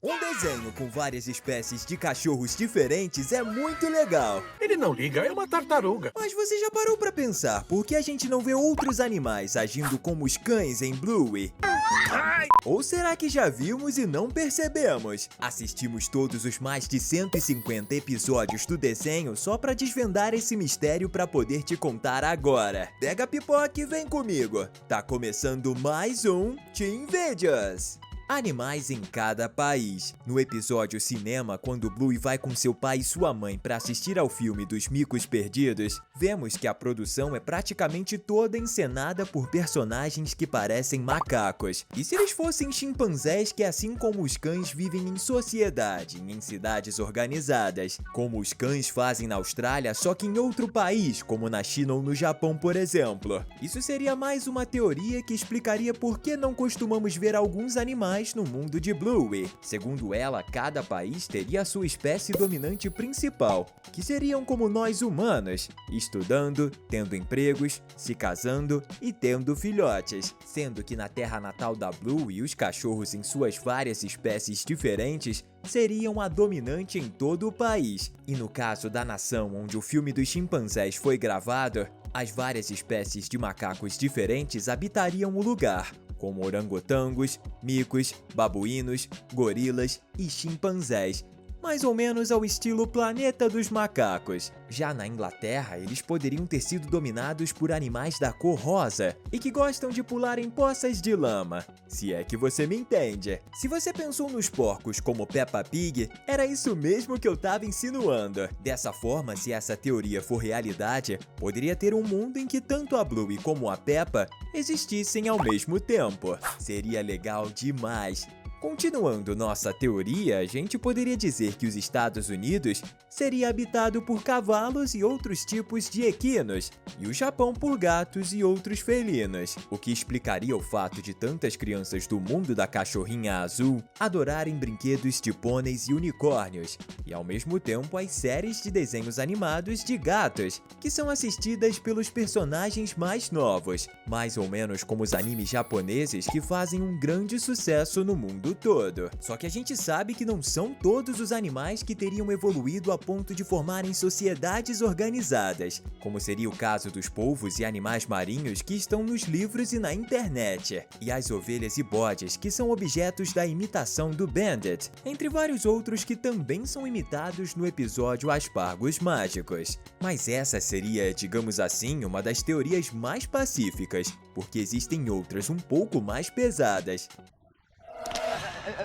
Um desenho com várias espécies de cachorros diferentes é muito legal. Ele não liga, é uma tartaruga. Mas você já parou pra pensar por que a gente não vê outros animais agindo como os cães em Bluey? Ai! Ou será que já vimos e não percebemos? Assistimos todos os mais de 150 episódios do desenho só pra desvendar esse mistério pra poder te contar agora. Pega a pipoca e vem comigo. Tá começando mais um Teen Videos. Animais em cada país. No episódio Cinema, quando Bluey vai com seu pai e sua mãe para assistir ao filme dos Micos Perdidos, vemos que a produção é praticamente toda encenada por personagens que parecem macacos. E se eles fossem chimpanzés que, assim como os cães, vivem em sociedade, em cidades organizadas, como os cães fazem na Austrália, só que em outro país, como na China ou no Japão, por exemplo? Isso seria mais uma teoria que explicaria por que não costumamos ver alguns animais no mundo de Bluey. Segundo ela, cada país teria a sua espécie dominante principal, que seriam como nós humanos, estudando, tendo empregos, se casando e tendo filhotes. Sendo que na terra natal da Bluey, os cachorros em suas várias espécies diferentes seriam a dominante em todo o país. E no caso da nação onde o filme dos chimpanzés foi gravado, as várias espécies de macacos diferentes habitariam o lugar, como orangotangos, micos, babuínos, gorilas e chimpanzés, mais ou menos ao estilo Planeta dos Macacos. Já na Inglaterra, eles poderiam ter sido dominados por animais da cor rosa e que gostam de pular em poças de lama, se é que você me entende. Se você pensou nos porcos como Peppa Pig, era isso mesmo que eu tava insinuando. Dessa forma, se essa teoria for realidade, poderia ter um mundo em que tanto a Bluey como a Peppa existissem ao mesmo tempo. Seria legal demais. Continuando nossa teoria, a gente poderia dizer que os Estados Unidos seria habitado por cavalos e outros tipos de equinos, e o Japão por gatos e outros felinos, o que explicaria o fato de tantas crianças do mundo da cachorrinha azul adorarem brinquedos de pôneis e unicórnios, e ao mesmo tempo as séries de desenhos animados de gatos, que são assistidas pelos personagens mais novos, mais ou menos como os animes japoneses que fazem um grande sucesso no mundo todo. Só que a gente sabe que não são todos os animais que teriam evoluído a ponto de formarem sociedades organizadas, como seria o caso dos polvos e animais marinhos que estão nos livros e na internet, e as ovelhas e bodes que são objetos da imitação do Bandit, entre vários outros que também são imitados no episódio Aspargos Mágicos. Mas essa seria, digamos assim, uma das teorias mais pacíficas, porque existem outras um pouco mais pesadas.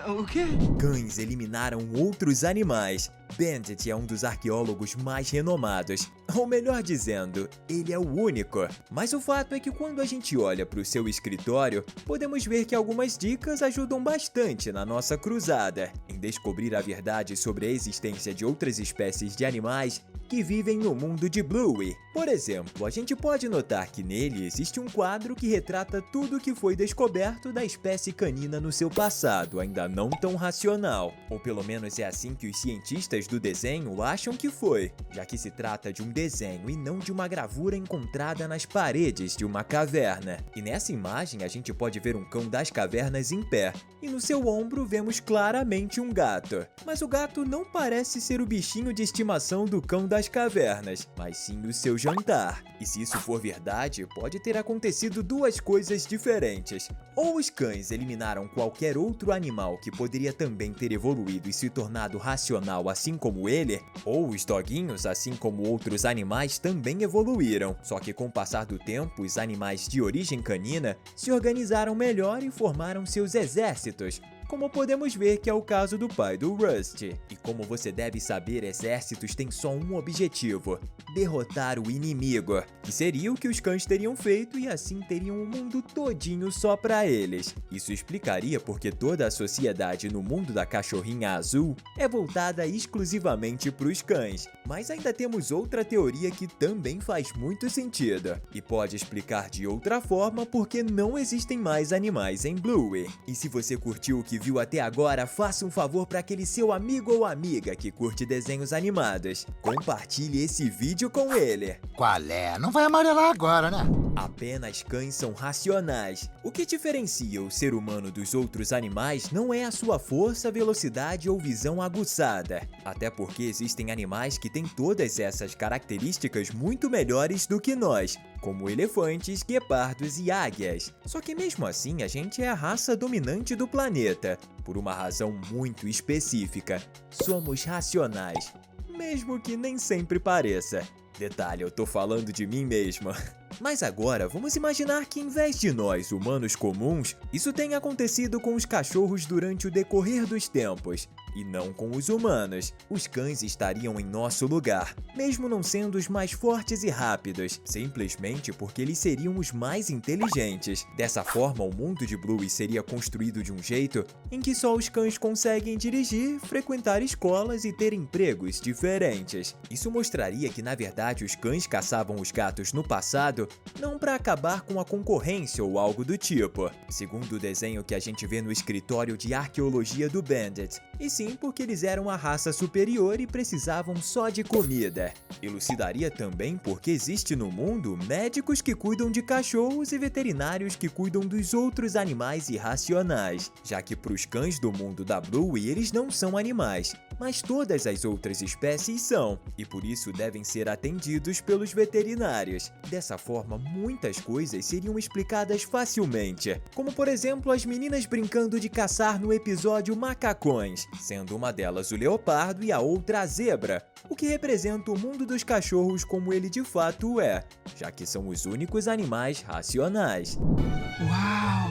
O quê? Cães eliminaram outros animais. Bandit é um dos arqueólogos mais renomados, ou melhor dizendo, ele é o único. Mas o fato é que quando a gente olha para o seu escritório, podemos ver que algumas dicas ajudam bastante na nossa cruzada em descobrir a verdade sobre a existência de outras espécies de animais que vivem no mundo de Bluey. Por exemplo, a gente pode notar que nele existe um quadro que retrata tudo o que foi descoberto da espécie canina no seu passado, ainda não tão racional. Ou pelo menos é assim que os cientistas do desenho acham que foi, já que se trata de um desenho e não de uma gravura encontrada nas paredes de uma caverna. E nessa imagem a gente pode ver um cão das cavernas em pé, e no seu ombro vemos claramente um gato. Mas o gato não parece ser o bichinho de estimação do cão das cavernas, mas sim o seu jantar. E se isso for verdade, pode ter acontecido duas coisas diferentes. Ou os cães eliminaram qualquer outro animal que poderia também ter evoluído e se tornado racional assim como ele, ou os doguinhos, assim como outros animais, também evoluíram. Só que com o passar do tempo, os animais de origem canina se organizaram melhor e formaram seus exércitos, como podemos ver que é o caso do pai do Rusty. E como você deve saber, exércitos têm só um objetivo: derrotar o inimigo, que seria o que os cães teriam feito e assim teriam o mundo todinho só pra eles. Isso explicaria porque toda a sociedade no mundo da cachorrinha azul é voltada exclusivamente pros cães. Mas ainda temos outra teoria que também faz muito sentido, e pode explicar de outra forma porque não existem mais animais em Bluey. E se você curtiu o que viu até agora, faça um favor para aquele seu amigo ou amiga que curte desenhos animados. Compartilhe esse vídeo com ele. Qual é? Não vai amarelar agora, né? Apenas cães são racionais. O que diferencia o ser humano dos outros animais não é a sua força, velocidade ou visão aguçada. Até porque existem animais que têm todas essas características muito melhores do que nós, como elefantes, guepardos e águias. Só que mesmo assim, a gente é a raça dominante do planeta, por uma razão muito específica. Somos racionais, mesmo que nem sempre pareça. Detalhe, eu tô falando de mim mesmo. Mas agora, vamos imaginar que em vez de nós, humanos comuns, isso tenha acontecido com os cachorros durante o decorrer dos tempos, e não com os humanos. Os cães estariam em nosso lugar, mesmo não sendo os mais fortes e rápidos, simplesmente porque eles seriam os mais inteligentes. Dessa forma, o mundo de Bluey seria construído de um jeito em que só os cães conseguem dirigir, frequentar escolas e ter empregos diferentes. Isso mostraria que, na verdade, os cães caçavam os gatos no passado não para acabar com a concorrência ou algo do tipo, segundo o desenho que a gente vê no escritório de arqueologia do Bandit, e sim porque eles eram a raça superior e precisavam só de comida. Elucidaria também porque existe no mundo médicos que cuidam de cachorros e veterinários que cuidam dos outros animais irracionais, já que para os cães do mundo da Bluey eles não são animais, mas todas as outras espécies são, e por isso devem ser atendidos pelos veterinários. Dessa forma, muitas coisas seriam explicadas facilmente, como por exemplo as meninas brincando de caçar no episódio Macacões, sendo uma delas o leopardo e a outra a zebra, o que representa o mundo dos cachorros como ele de fato é, já que são os únicos animais racionais. Uau!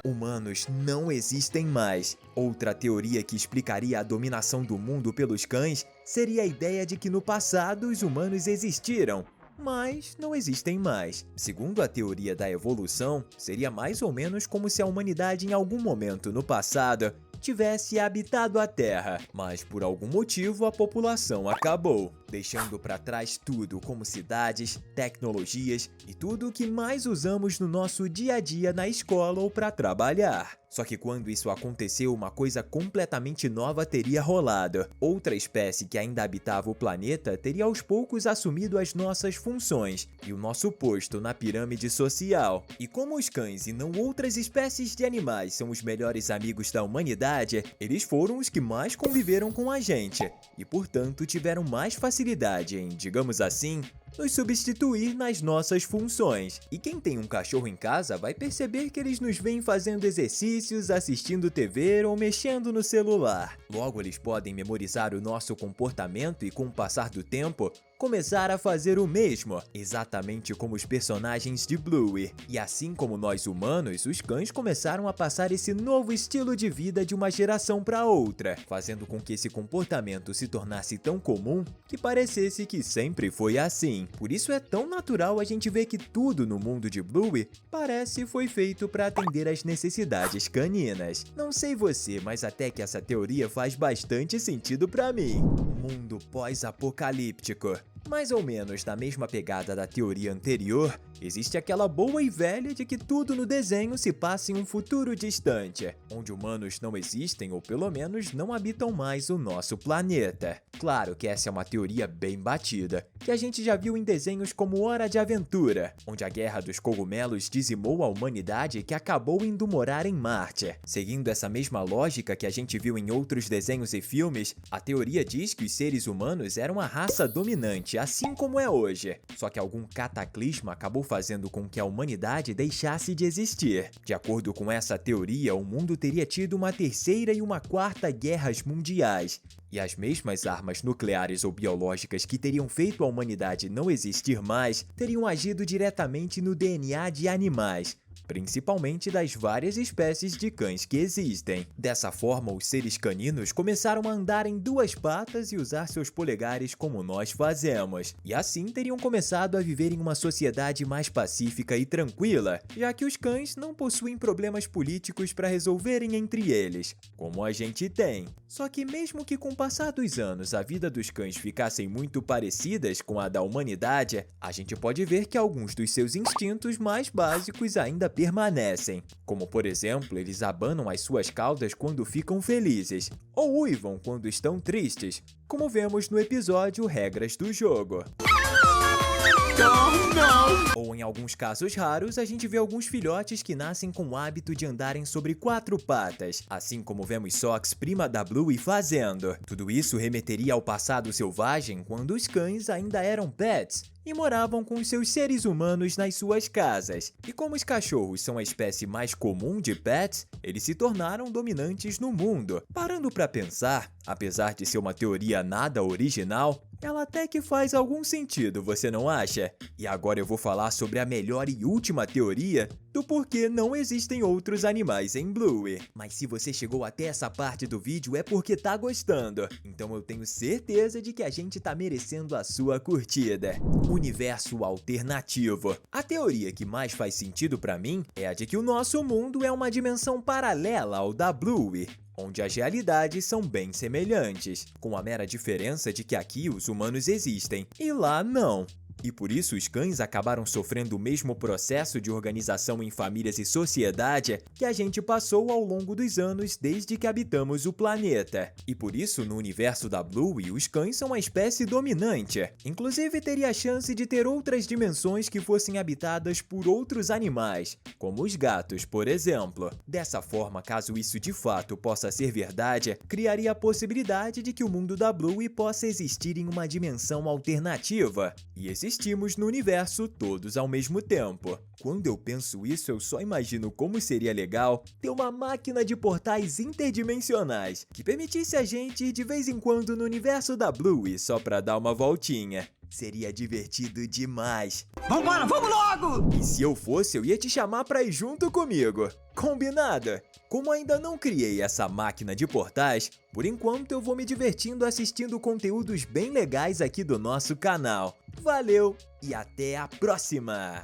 Humanos não existem mais. Outra teoria que explicaria a dominação do mundo pelos cães seria a ideia de que no passado os humanos existiram, mas não existem mais. Segundo a teoria da evolução, seria mais ou menos como se a humanidade em algum momento no passado tivesse habitado a Terra, mas por algum motivo a população acabou, deixando para trás tudo como cidades, tecnologias e tudo o que mais usamos no nosso dia a dia na escola ou para trabalhar. Só que quando isso aconteceu, uma coisa completamente nova teria rolado. Outra espécie que ainda habitava o planeta teria aos poucos assumido as nossas funções e o nosso posto na pirâmide social. E como os cães e não outras espécies de animais são os melhores amigos da humanidade, eles foram os que mais conviveram com a gente e, portanto, tiveram mais facilidade em, digamos assim, nos substituir nas nossas funções. E quem tem um cachorro em casa vai perceber que eles nos veem fazendo exercícios, assistindo TV ou mexendo no celular. Logo, eles podem memorizar o nosso comportamento e, com o passar do tempo, começar a fazer o mesmo, exatamente como os personagens de Bluey. E assim como nós humanos, os cães começaram a passar esse novo estilo de vida de uma geração para outra, fazendo com que esse comportamento se tornasse tão comum que parecesse que sempre foi assim. Por isso é tão natural a gente ver que tudo no mundo de Bluey parece foi feito para atender às necessidades caninas. Não sei você, mas até que essa teoria faz bastante sentido para mim. Mundo pós-apocalíptico. Mais ou menos na mesma pegada da teoria anterior, existe aquela boa e velha de que tudo no desenho se passa em um futuro distante, onde humanos não existem ou pelo menos não habitam mais o nosso planeta. Claro que essa é uma teoria bem batida, que a gente já viu em desenhos como Hora de Aventura, onde a Guerra dos Cogumelos dizimou a humanidade que acabou indo morar em Marte. Seguindo essa mesma lógica que a gente viu em outros desenhos e filmes, a teoria diz que os seres humanos eram a raça dominante, assim como é hoje. Só que algum cataclisma acabou fazendo com que a humanidade deixasse de existir. De acordo com essa teoria, o mundo teria tido uma terceira e uma quarta guerras mundiais. E as mesmas armas nucleares ou biológicas que teriam feito a humanidade não existir mais, teriam agido diretamente no DNA de animais, principalmente das várias espécies de cães que existem. Dessa forma, os seres caninos começaram a andar em duas patas e usar seus polegares como nós fazemos. E assim teriam começado a viver em uma sociedade mais pacífica e tranquila, já que os cães não possuem problemas políticos para resolverem entre eles, como a gente tem. Só que mesmo que com o passar dos anos a vida dos cães ficassem muito parecidas com a da humanidade, a gente pode ver que alguns dos seus instintos mais básicos ainda permanecem, como por exemplo, eles abanam as suas caudas quando ficam felizes, ou uivam quando estão tristes, como vemos no episódio Regras do Jogo. Oh, não! Ou em alguns casos raros, a gente vê alguns filhotes que nascem com o hábito de andarem sobre 4 patas, assim como vemos Sox, prima da Bluey, fazendo. Tudo isso remeteria ao passado selvagem, quando os cães ainda eram pets e moravam com os seus seres humanos nas suas casas. E como os cachorros são a espécie mais comum de pets, eles se tornaram dominantes no mundo. Parando pra pensar, apesar de ser uma teoria nada original, ela até que faz algum sentido, você não acha? E agora eu vou falar sobre a melhor e última teoria do porquê não existem outros animais em Bluey. Mas se você chegou até essa parte do vídeo é porque tá gostando. Então eu tenho certeza de que a gente tá merecendo a sua curtida. Universo alternativo. A teoria que mais faz sentido pra mim é a de que o nosso mundo é uma dimensão paralela ao da Bluey, onde as realidades são bem semelhantes, com a mera diferença de que aqui os humanos existem e lá não. E por isso os cães acabaram sofrendo o mesmo processo de organização em famílias e sociedade que a gente passou ao longo dos anos desde que habitamos o planeta. E por isso, no universo da Bluey, os cães são uma espécie dominante. Inclusive, teria a chance de ter outras dimensões que fossem habitadas por outros animais, como os gatos, por exemplo. Dessa forma, caso isso de fato possa ser verdade, criaria a possibilidade de que o mundo da Bluey possa existir em uma dimensão alternativa. E existimos no universo todos ao mesmo tempo. Quando eu penso isso, eu só imagino como seria legal ter uma máquina de portais interdimensionais que permitisse a gente ir de vez em quando no universo da Bluey só pra dar uma voltinha. Seria divertido demais. Vambora, vamos logo! E se eu fosse, eu ia te chamar pra ir junto comigo. Combinado? Como ainda não criei essa máquina de portais, por enquanto eu vou me divertindo assistindo conteúdos bem legais aqui do nosso canal. Valeu e até a próxima!